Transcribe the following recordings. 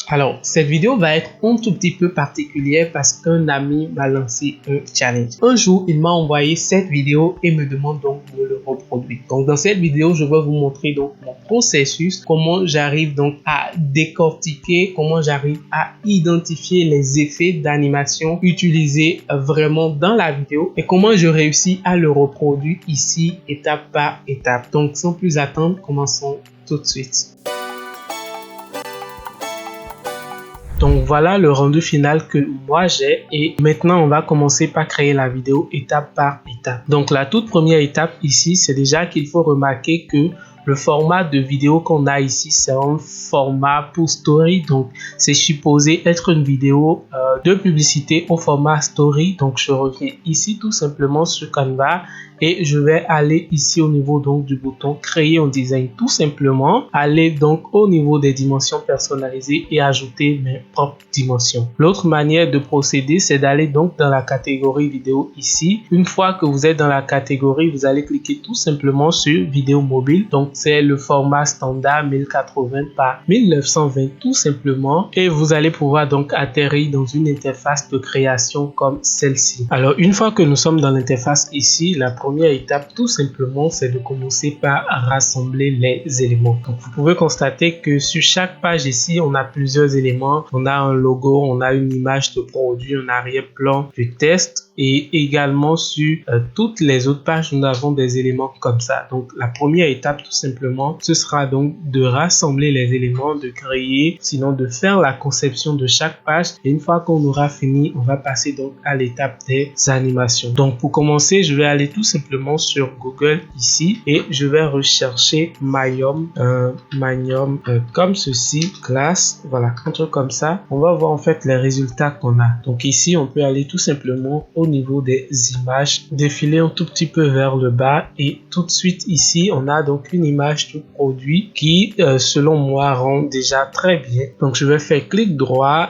Alors, cette vidéo va être un tout petit peu particulière parce qu'un ami m'a lancé un challenge. Un jour, il m'a envoyé cette vidéo et me demande donc de le reproduire. Donc, dans cette vidéo, je vais vous montrer donc mon processus, comment j'arrive donc à décortiquer, comment j'arrive à identifier les effets d'animation utilisés vraiment dans la vidéo et comment je réussis à le reproduire ici, étape par étape. Donc, sans plus attendre, commençons tout de suite. Donc voilà le rendu final que moi j'ai et maintenant on va commencer par créer la vidéo étape par étape. Donc la toute première étape ici, c'est déjà qu'il faut remarquer que le format de vidéo qu'on a ici, c'est un format pour story. Donc c'est supposé être une vidéo de publicité au format story. Donc je reviens ici tout simplement sur Canva et je vais aller ici au niveau donc du bouton créer un design, tout simplement aller donc au niveau des dimensions personnalisées et ajouter mes propres dimensions. L'autre manière de procéder, c'est d'aller donc dans la catégorie vidéo ici. Une fois que vous êtes dans la catégorie, vous allez cliquer tout simplement sur vidéo mobile. Donc c'est le format standard 1080 par 1920 tout simplement et vous allez pouvoir donc atterrir dans une interface de création comme celle-ci. Alors une fois que nous sommes dans l'interface ici, la première étape tout simplement c'est de commencer par rassembler les éléments. Donc vous pouvez constater que sur chaque page ici on a plusieurs éléments, on a un logo, on a une image de produit, un arrière-plan du test et également sur toutes les autres pages nous avons des éléments comme ça. Donc la première étape tout simplement ce sera donc de rassembler les éléments, de créer, sinon de faire la conception de chaque page et une fois qu'on aura fini on va passer donc à l'étape des animations. Donc pour commencer je vais aller tout simplement sur Google ici et je vais rechercher Mayom comme ceci, classe, voilà, un truc comme ça. On va voir en fait les résultats qu'on a. Donc ici on peut aller tout simplement au niveau des images, défiler un tout petit peu vers le bas et tout de suite ici on a donc une image de produit qui selon moi rend déjà très bien. Donc je vais faire clic droit,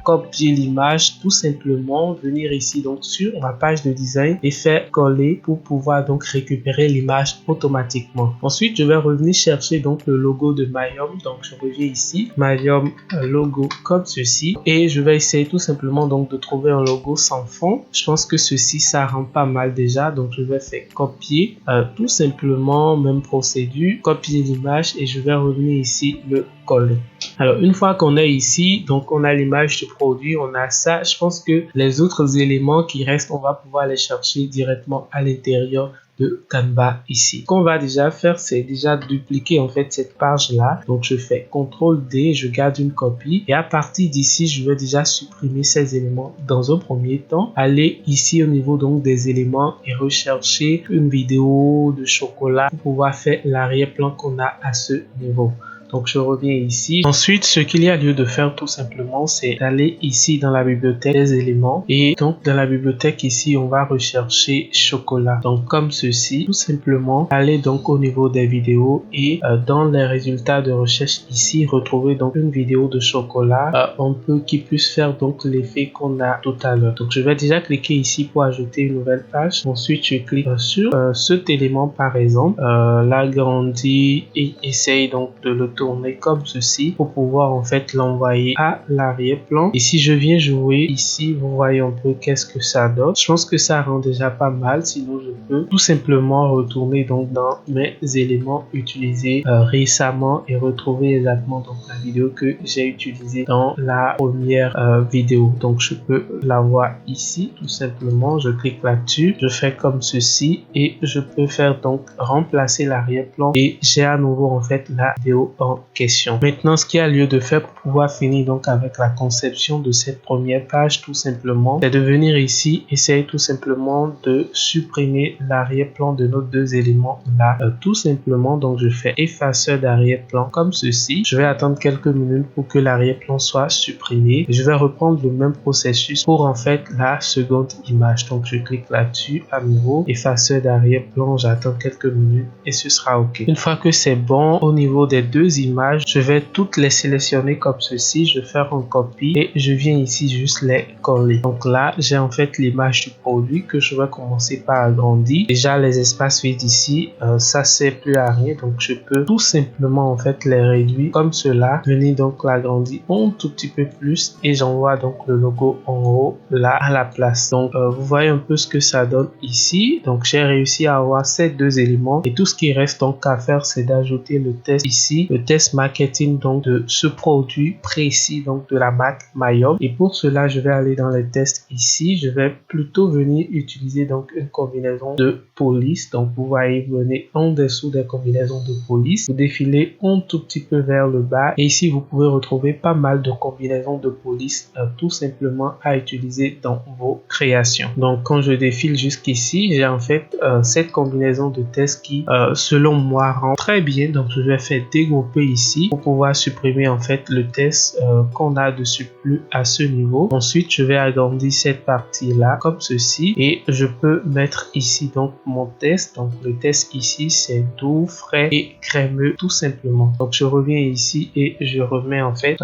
copier l'image tout simplement, venir ici donc sur ma page de design et faire coller pour pouvoir donc récupérer l'image automatiquement. Ensuite je vais revenir chercher donc le logo de Mayom. Donc je reviens ici, Mayom logo comme ceci et je vais essayer tout simplement donc de trouver un logo sans fond. Je pense que ceci ça rend pas mal déjà, donc je vais faire copier tout simplement, même procédure, copier l'image et je vais revenir ici le coller. Alors une fois qu'on est ici, donc on a l'image du produit, on a ça. Je pense que les autres éléments qui restent on va pouvoir les chercher directement à l'intérieur de Canva ici. Ce qu'on va déjà faire, c'est déjà dupliquer en fait cette page là. Donc je fais CTRL D, je garde une copie et à partir d'ici je vais déjà supprimer ces éléments dans un premier temps. Aller ici au niveau donc des éléments et rechercher une vidéo de chocolat pour pouvoir faire l'arrière-plan qu'on a à ce niveau. Donc je reviens ici. Ensuite, ce qu'il y a lieu de faire tout simplement, c'est d'aller ici dans la bibliothèque des éléments. Et donc dans la bibliothèque ici, on va rechercher chocolat. Donc comme ceci, tout simplement, aller donc au niveau des vidéos et dans les résultats de recherche ici, retrouver donc une vidéo de chocolat. On peut qu'il puisse faire donc l'effet qu'on a tout à l'heure. Donc je vais déjà cliquer ici pour ajouter une nouvelle page. Ensuite, je clique sur cet élément par exemple, l'agrandis et essaye donc de le tourner comme ceci pour pouvoir en fait l'envoyer à l'arrière-plan. Et si je viens jouer ici, vous voyez un peu qu'est-ce que ça donne. Je pense que ça rend déjà pas mal, sinon je peux tout simplement retourner donc dans mes éléments utilisés récemment et retrouver exactement donc la vidéo que j'ai utilisée dans la première vidéo. Donc je peux la voir ici tout simplement, je clique là-dessus, je fais comme ceci et je peux faire donc remplacer l'arrière-plan et j'ai à nouveau en fait la vidéo en question. Maintenant, ce qu'il y a lieu de faire pour pouvoir finir donc avec la conception de cette première page, tout simplement, c'est de venir ici, essayer tout simplement de supprimer l'arrière-plan de nos deux éléments là, tout simplement. Donc, je fais effaceur d'arrière-plan comme ceci. Je vais attendre quelques minutes pour que l'arrière-plan soit supprimé. Je vais reprendre le même processus pour en fait la seconde image. Donc, je clique là-dessus à nouveau, effaceur d'arrière-plan, j'attends quelques minutes et ce sera OK. Une fois que c'est bon, au niveau des deux images, je vais toutes les sélectionner comme ceci. Je vais faire un copie et je viens ici juste les coller. Donc là, j'ai en fait l'image du produit que je vais commencer par agrandir. Déjà, les espaces vides ici, ça sert plus à rien. Donc, je peux tout simplement en fait les réduire comme cela. Venir donc l'agrandir un tout petit peu plus et j'envoie donc le logo en haut là à la place. Donc, vous voyez un peu ce que ça donne ici. Donc, j'ai réussi à avoir ces deux éléments et tout ce qui reste donc à faire, c'est d'ajouter le test ici, le test marketing donc de ce produit précis donc de la marque Mayom. Et pour cela, je vais aller dans les tests ici. Je vais plutôt venir utiliser donc une combinaison de police. Donc, vous voyez, vous venez en dessous des combinaisons de police, vous défilez un tout petit peu vers le bas et ici vous pouvez retrouver pas mal de combinaisons de police tout simplement à utiliser dans vos créations. Donc, quand je défile jusqu'ici, j'ai en fait cette combinaison de tests qui selon moi rend très bien. Donc, je vais faire dégrouper ici pour pouvoir supprimer en fait le test qu'on a de surplus à ce niveau. Ensuite, je vais agrandir cette partie là comme ceci et je peux mettre ici donc mon test. Donc, le test ici c'est doux, frais et crémeux tout simplement. Donc, je reviens ici et je remets en fait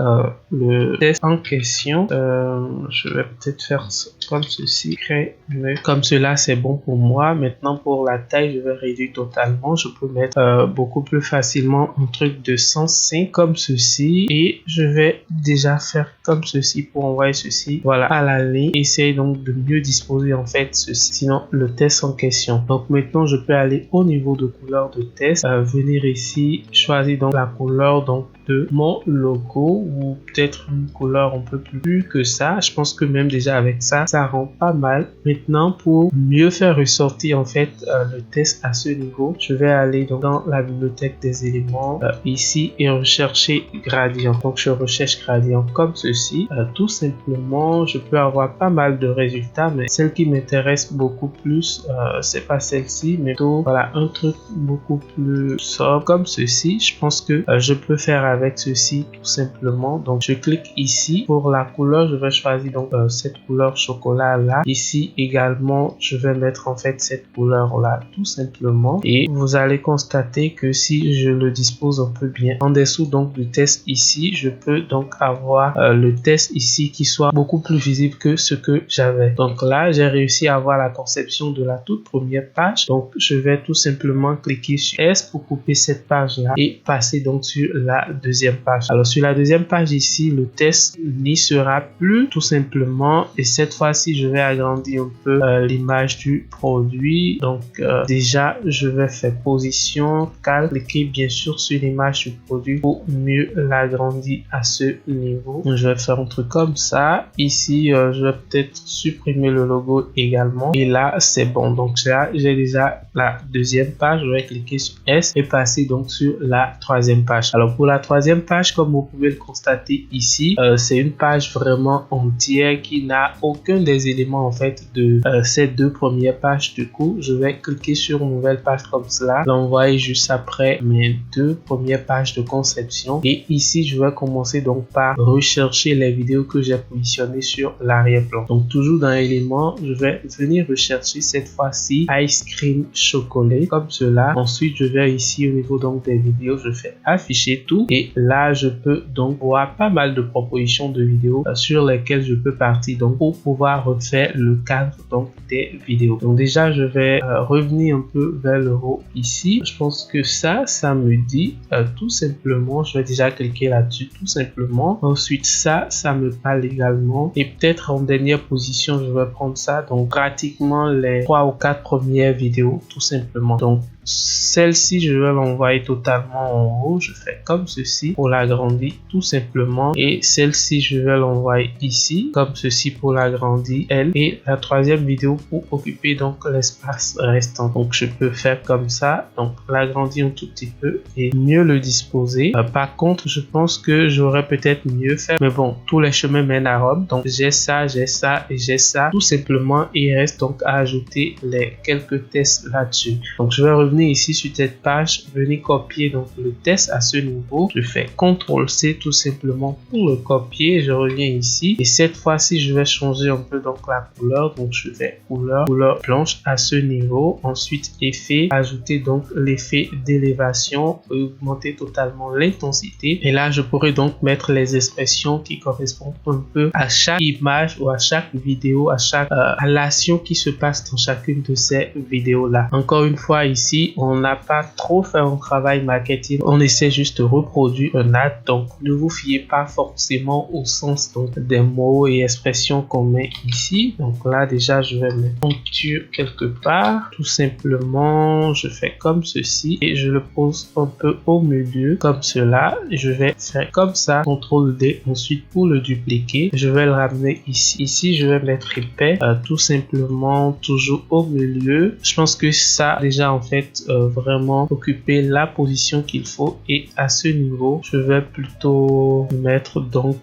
le test en question. Je vais peut-être faire comme ceci, crémeux. Comme cela, c'est bon pour moi. Maintenant, pour la taille, je vais réduire totalement. Je peux mettre beaucoup plus facilement un truc de 105 comme ceci et je vais déjà faire comme ceci pour envoyer ceci voilà à la ligne. Essaye donc de mieux disposer en fait ceci, sinon le test en question. Donc maintenant je peux aller au niveau de couleur de test, venir ici, choisir donc la couleur donc de mon logo ou peut-être une couleur un peu plus que ça. Je pense que même déjà avec ça, ça rend pas mal. Maintenant, pour mieux faire ressortir en fait le test à ce niveau, je vais aller donc dans la bibliothèque des éléments ici et rechercher gradient. Donc je recherche gradient comme ceci. Tout simplement, je peux avoir pas mal de résultats, mais celle qui m'intéresse beaucoup plus, c'est pas celle-ci, mais plutôt voilà un truc beaucoup plus sobre comme ceci. Je pense que je peux faire avec ceci tout simplement. Donc je clique ici pour la couleur, je vais choisir donc cette couleur chocolat là. Ici également je vais mettre en fait cette couleur là tout simplement et vous allez constater que si je le dispose un peu bien en dessous donc du test ici, je peux donc avoir le test ici qui soit beaucoup plus visible que ce que j'avais. Donc là j'ai réussi à avoir la conception de la toute première page. Donc je vais tout simplement cliquer sur S pour couper cette page là et passer donc sur la deuxième page. Alors sur la deuxième page ici, le test n'y sera plus tout simplement et cette fois-ci je vais agrandir un peu l'image du produit. Donc déjà je vais faire position, cliquer bien sûr sur l'image du produit pour mieux l'agrandir à ce niveau. Je vais faire un truc comme ça. Ici je vais peut-être supprimer le logo également et là c'est bon. Donc là j'ai déjà la deuxième page. Je vais cliquer sur S et passer donc sur la troisième page. Alors pour la troisième page, comme vous pouvez le constater ici, c'est une page vraiment entière qui n'a aucun des éléments en fait de ces deux premières pages. Du coup je vais cliquer sur une nouvelle page comme cela, l'envoyer juste après mes deux premières pages de conception et ici je vais commencer donc par rechercher les vidéos que j'ai positionnées sur l'arrière-plan. Donc toujours dans éléments, je vais venir rechercher cette fois-ci Ice Cream Chocolat comme cela. Ensuite je vais ici au niveau donc des vidéos, je fais afficher tout et là je peux donc voir pas mal de propositions de vidéos sur lesquelles je peux partir donc pour pouvoir refaire le cadre donc des vidéos. Donc déjà je vais revenir un peu vers le haut ici. Je pense que ça me dit tout simplement, je vais déjà cliquer là-dessus tout simplement. Ensuite ça me parle également et peut-être en dernière position je vais prendre ça, donc pratiquement les 3 ou 4 premières vidéos tout simplement. Donc celle-ci je vais l'envoyer totalement en haut, je fais comme ceci pour l'agrandir tout simplement et celle-ci je vais l'envoyer ici comme ceci pour l'agrandir elle et la troisième vidéo pour occuper donc l'espace restant. Donc je peux faire comme ça, donc l'agrandir un tout petit peu et mieux le disposer. Par contre je pense que j'aurais peut-être mieux fait, mais bon, tous les chemins mènent à Rome. Donc j'ai ça et j'ai ça tout simplement et il reste donc à ajouter les quelques tests là-dessus. Donc je vais revenir revenez ici sur cette page, venez copier donc le test à ce niveau. Je fais CTRL-C tout simplement pour le copier. Je reviens ici et cette fois-ci, je vais changer un peu donc la couleur. Donc je fais couleur blanche à ce niveau. Ensuite, effet, ajouter donc l'effet d'élévation, augmenter totalement l'intensité. Et là, je pourrais donc mettre les expressions qui correspondent un peu à chaque image ou à chaque vidéo, à l'action qui se passe dans chacune de ces vidéos là. Encore une fois ici, on n'a pas trop fait un travail marketing, on essaie juste de reproduire un ad, donc ne vous fiez pas forcément au sens donc des mots et expressions qu'on met ici. Donc là déjà je vais mettre poncture quelque part, tout simplement je fais comme ceci et je le pose un peu au milieu comme cela. Je vais faire comme ça, CTRL D. Ensuite pour le dupliquer, je vais le ramener ici je vais mettre épais, tout simplement toujours au milieu. Je pense que ça déjà en fait vraiment occuper la position qu'il faut et à ce niveau je vais plutôt mettre donc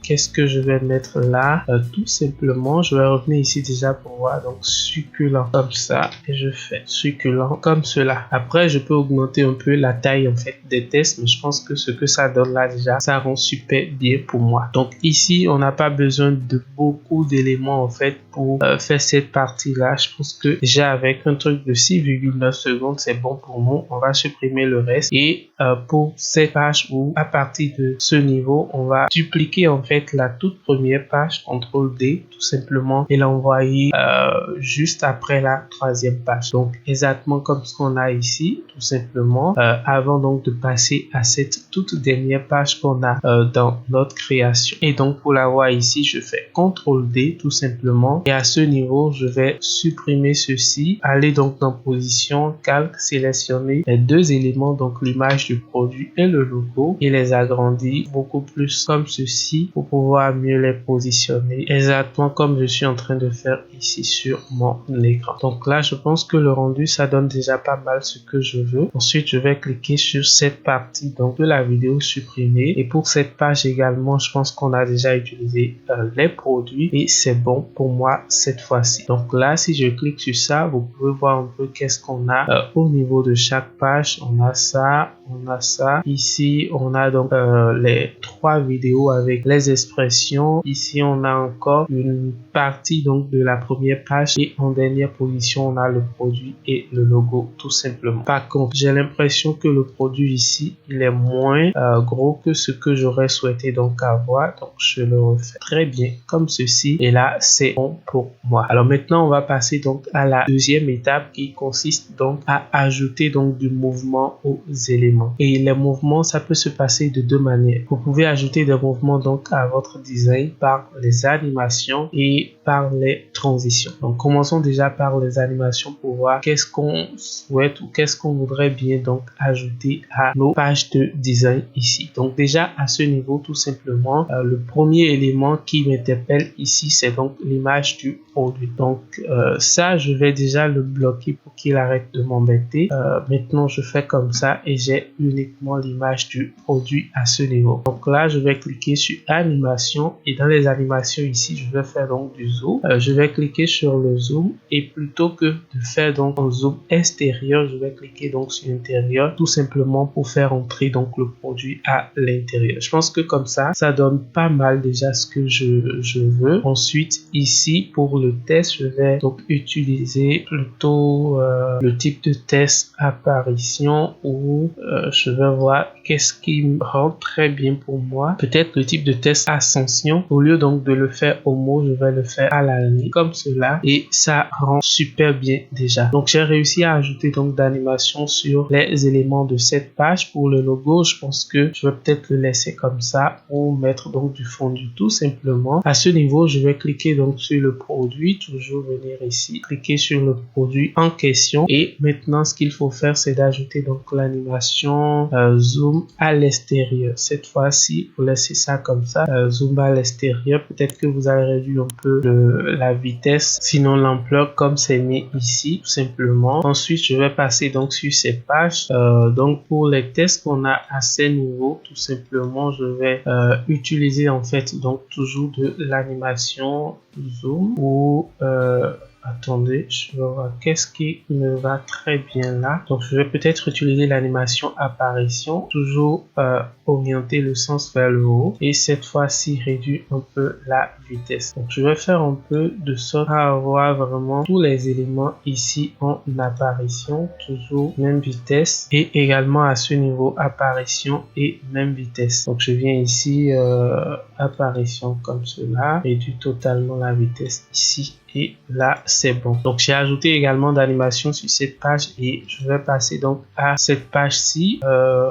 qu'est-ce que je vais mettre là, tout simplement je vais revenir ici déjà pour voir donc succulent comme ça et je fais succulent comme cela. Après je peux augmenter un peu la taille en fait des tests, mais je pense que ce que ça donne là déjà ça rend super bien pour moi. Donc ici on n'a pas besoin de beaucoup d'éléments en fait pour faire cette partie là. Je pense que déjà avec un truc de 6,9 secondes c'est bon pour nous. On va supprimer le reste et pour cette page où à partir de ce niveau on va dupliquer en fait la toute première page, CTRL D tout simplement et l'envoyer juste après la troisième page. Donc exactement comme ce qu'on a ici tout simplement avant donc de passer à cette toute dernière page qu'on a dans notre création. Et donc pour la voir ici je fais CTRL D tout simplement et à ce niveau je vais supprimer ceci, aller donc dans position, calque, sélectionner les deux éléments donc l'image du produit et le logo et les agrandir beaucoup plus comme ceci pour pouvoir mieux les positionner exactement comme je suis en train de faire ici sur mon écran. Donc là je pense que le rendu ça donne déjà pas mal ce que je veux. Ensuite je vais cliquer sur cette partie donc de la vidéo supprimer et pour cette page également je pense qu'on a déjà utilisé les produits et c'est bon pour moi cette fois-ci. Donc là si je clique sur ça vous pouvez voir un peu qu'est-ce qu'on a au niveau de chaque page. On a ça, ici on a donc les trois vidéos avec les expressions. Ici on a encore une partie donc de la première page et en dernière position on a le produit et le logo tout simplement. Par contre j'ai l'impression que le produit ici il est moins gros que ce que j'aurais souhaité donc avoir, donc je le refais très bien comme ceci et là c'est bon pour moi. Alors maintenant on va passer donc à la deuxième étape qui consiste donc à ajouter donc du mouvement aux éléments. Et les mouvements ça peut se passer de deux manières. Vous pouvez ajouter des mouvements donc à votre design par les animations et par les transitions. Donc commençons déjà par les animations pour voir qu'est-ce qu'on souhaite ou qu'est-ce qu'on voudrait bien donc ajouter à nos pages de design ici. Donc déjà à ce niveau tout simplement le premier élément qui m'interpelle ici c'est donc l'image du produit. Donc ça je vais déjà le bloquer pour qu'il arrête de m'embêter. Maintenant je fais comme ça et j'ai uniquement l'image du produit à ce niveau. Donc là je vais cliquer sur animation et dans les animations ici je vais faire donc du zoom. Je vais cliquer sur le zoom et plutôt que de faire donc un zoom extérieur je vais cliquer donc sur intérieur tout simplement pour faire entrer donc le produit à l'intérieur. Je pense que comme ça donne pas mal déjà ce que je veux. Ensuite ici pour le test je vais donc utiliser plutôt le type de test apparition où je vais voir qu'est-ce qui me rend très bien pour moi. Peut-être le type de test ascension. Au lieu donc de le faire au mot, je vais le faire à la ligne comme cela et ça rend super bien déjà. Donc j'ai réussi à ajouter donc d'animation sur les éléments de cette page. Pour le logo, je pense que je vais peut-être le laisser comme ça ou mettre donc du fondu tout simplement. À ce niveau, je vais cliquer donc sur le produit, toujours venir ici, cliquer sur le produit en question et maintenant ce qu'il faut faire c'est d'ajouter donc l'animation zoom à l'extérieur. Cette fois-ci, vous laissez ça comme ça, zoom à l'extérieur. Peut-être que vous avez réduit un peu la vitesse, sinon l'ampleur comme c'est mis ici tout simplement. Ensuite, je vais passer donc sur ces pages. Donc pour les tests qu'on a à ces niveaux, tout simplement, je vais utiliser en fait donc toujours de l'animation zoom ou attendez, je vais voir qu'est-ce qui me va très bien là. Donc je vais peut-être utiliser l'animation apparition, toujours orienter le sens vers le haut et cette fois-ci réduire un peu la vitesse. Donc je vais faire un peu de sorte à avoir vraiment tous les éléments ici en apparition, toujours même vitesse et également à ce niveau apparition et même vitesse. Donc je viens ici apparition comme cela, réduire totalement la vitesse ici et là c'est bon. Donc j'ai ajouté également d'animation sur cette page et je vais passer donc à cette page-ci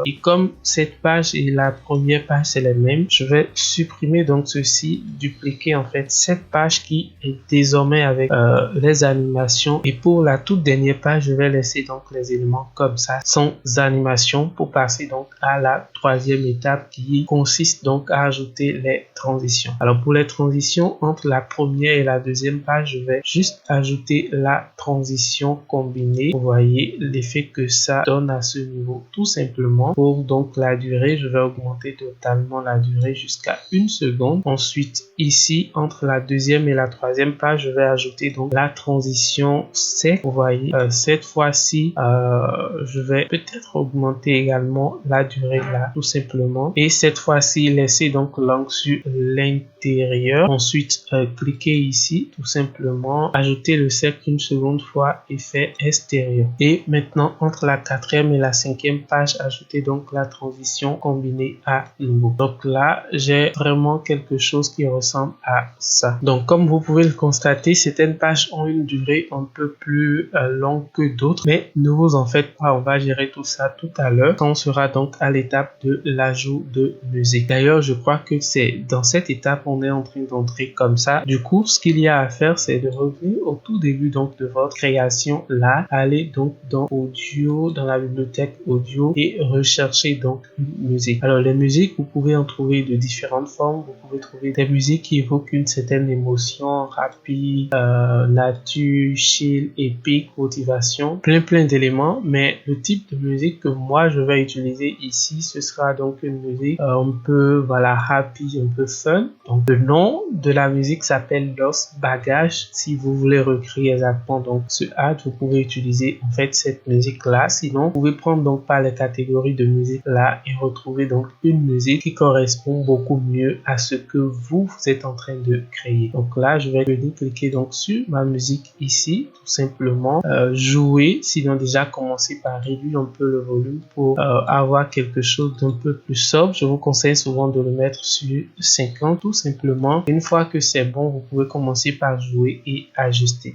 et comme cette page et la première page c'est les mêmes, je vais supprimer donc ceci, dupliquer en fait cette page qui est désormais avec les animations et pour la toute dernière page je vais laisser donc les éléments comme ça sans animation pour passer donc à la troisième étape qui consiste donc à ajouter les transitions. Alors pour les transitions entre la première et la deuxième page, je vais juste ajouter la transition combinée. Vous voyez l'effet que ça donne à ce niveau. Tout simplement pour donc la durée, je vais augmenter totalement la durée jusqu'à 1 seconde. Ensuite ici entre la deuxième et la troisième page, je vais ajouter donc la transition sec. Vous voyez cette fois-ci, je vais peut-être augmenter également la durée là tout simplement et cette fois-ci laisser donc l'angle sur l'intérieur. Ensuite cliquez ici tout simplement, ajouter le cercle une seconde fois, effet extérieur. Et maintenant entre la quatrième et la cinquième page, ajouter donc la transition combinée à nouveau. Donc là j'ai vraiment quelque chose qui ressemble à ça. Donc comme vous pouvez le constater, certaines pages ont une durée un peu plus longue que d'autres, mais ne vous en faites pas, on va gérer tout ça tout à l'heure quand on sera donc à l'étape de l'ajout de musique. D'ailleurs je crois que c'est dans cette étape on est en train d'entrer comme ça. Du coup ce qu'il y a à faire c'est de revenir au tout début donc de votre création là, aller donc dans audio, dans la bibliothèque audio et rechercher donc une musique. Alors les musiques vous pouvez en trouver de différentes formes, vous pouvez trouver des musiques qui évoquent une certaine émotion, rapide, nature, chill, épique, motivation, plein d'éléments, mais le type de musique que moi je vais utiliser ici ce sera donc une musique un peu voilà happy, un peu fun. Donc le nom de la musique s'appelle Lost Baggage. Si vous voulez recréer exactement donc ce ad, vous pouvez utiliser en fait cette musique là. Sinon vous pouvez prendre donc par les catégories de musique là et retrouver donc une musique qui correspond beaucoup mieux à ce que vous êtes en train de créer. Donc là je vais venir cliquer donc sur ma musique ici tout simplement, jouer, sinon déjà commencer par réduire un peu le volume pour avoir quelque chose d'un peu plus sobre. Je vous conseille souvent de le mettre sur 50 tout simplement. Une fois que c'est bon, vous pouvez commencer par jouer et ajuster.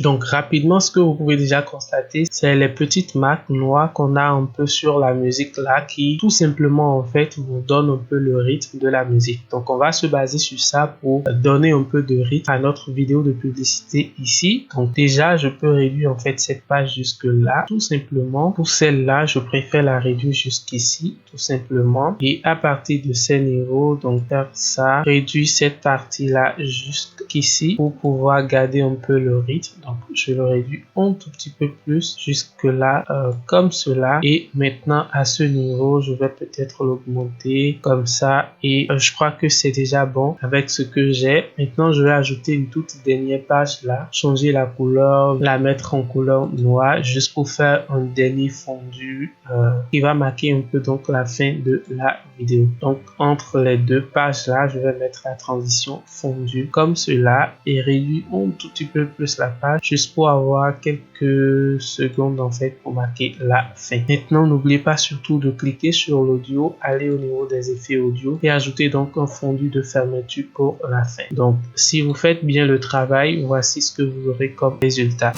Donc rapidement, ce que vous pouvez déjà constater, c'est les petites marques noires qu'on a un peu sur la musique là qui tout simplement en fait vous donne un peu le rythme de la musique. Donc on va se baser sur ça pour donner un peu de rythme à notre vidéo de publicité ici. Donc déjà je peux réduire en fait cette page jusque là tout simplement. Pour celle-là je préfère la réduire jusqu'ici tout simplement et à partir de ces niveaux donc faire ça, réduire cette partie là jusqu'ici pour pouvoir garder un peu le rythme. Donc je le réduis un tout petit peu plus jusque là comme cela et maintenant à ce niveau je vais peut-être l'augmenter comme ça et je crois que c'est déjà bon avec ce que j'ai. Maintenant je vais ajouter une toute dernière page là, changer la couleur, la mettre en couleur noire juste pour faire un dernier fondu qui va marquer un peu donc la fin de la vidéo. Donc entre les deux pages là je vais mettre la transition fondue comme cela et réduire un tout petit peu plus la page juste pour avoir quelques secondes en fait pour marquer la fin. Maintenant n'oubliez pas surtout de cliquer sur l'audio, aller au niveau des effets audio et ajouter donc un fondu de fermeture pour la fin. Donc si vous faites bien le travail, voici ce que vous aurez comme résultat.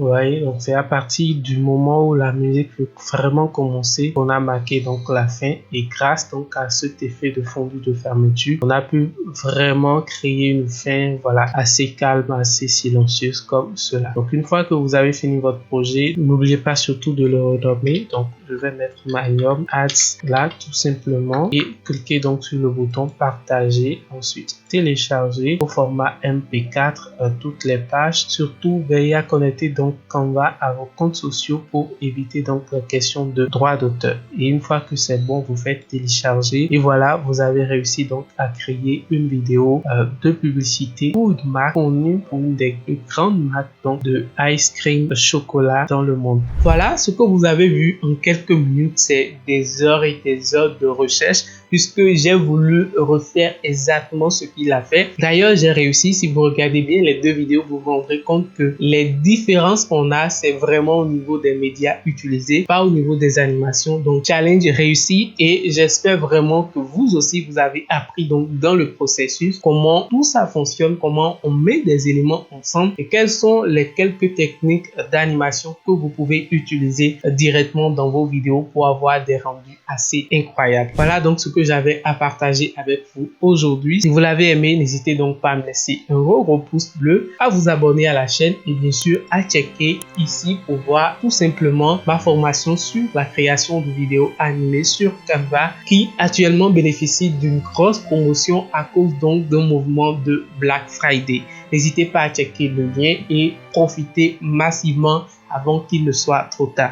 Vous voyez, donc c'est à partir du moment où la musique veut vraiment commencer qu'on a marqué donc la fin, et grâce donc à cet effet de fondu de fermeture, on a pu vraiment créer une fin voilà assez calme, assez silencieuse comme cela. Donc une fois que vous avez fini votre projet, n'oubliez pas surtout de le renommer. Donc je vais mettre Myom Ads là tout simplement et cliquez donc sur le bouton partager, ensuite télécharger au format MP4 toutes les pages. Surtout veillez à connecter donc Canva à vos comptes sociaux pour éviter donc la question de droit d'auteur. Et une fois que c'est bon, vous faites télécharger et voilà, vous avez réussi donc à créer une vidéo de publicité pour une marque connue, pour une des plus grandes marques donc de ice cream de chocolat dans le monde. Voilà ce que vous avez vu en quelques minutes, c'est des heures et des heures de recherche puisque j'ai voulu refaire exactement ce qu'il a fait. D'ailleurs, j'ai réussi. Si vous regardez bien les deux vidéos, vous vous rendrez compte que les différences qu'on a, c'est vraiment au niveau des médias utilisés, pas au niveau des animations. Donc, challenge réussi et j'espère vraiment que vous aussi, vous avez appris donc dans le processus comment tout ça fonctionne, comment on met des éléments ensemble et quelles sont les quelques techniques d'animation que vous pouvez utiliser directement dans vos vidéos pour avoir des rendus assez incroyables. Voilà donc ce que j'avais à partager avec vous aujourd'hui. Si vous l'avez aimé, n'hésitez donc pas à me laisser un gros pouce bleu, à vous abonner à la chaîne et bien sûr à checker ici pour voir tout simplement ma formation sur la création de vidéos animées sur Canva qui actuellement bénéficie d'une grosse promotion à cause donc d'un mouvement de Black Friday. N'hésitez pas à checker le lien et profitez massivement avant qu'il ne soit trop tard.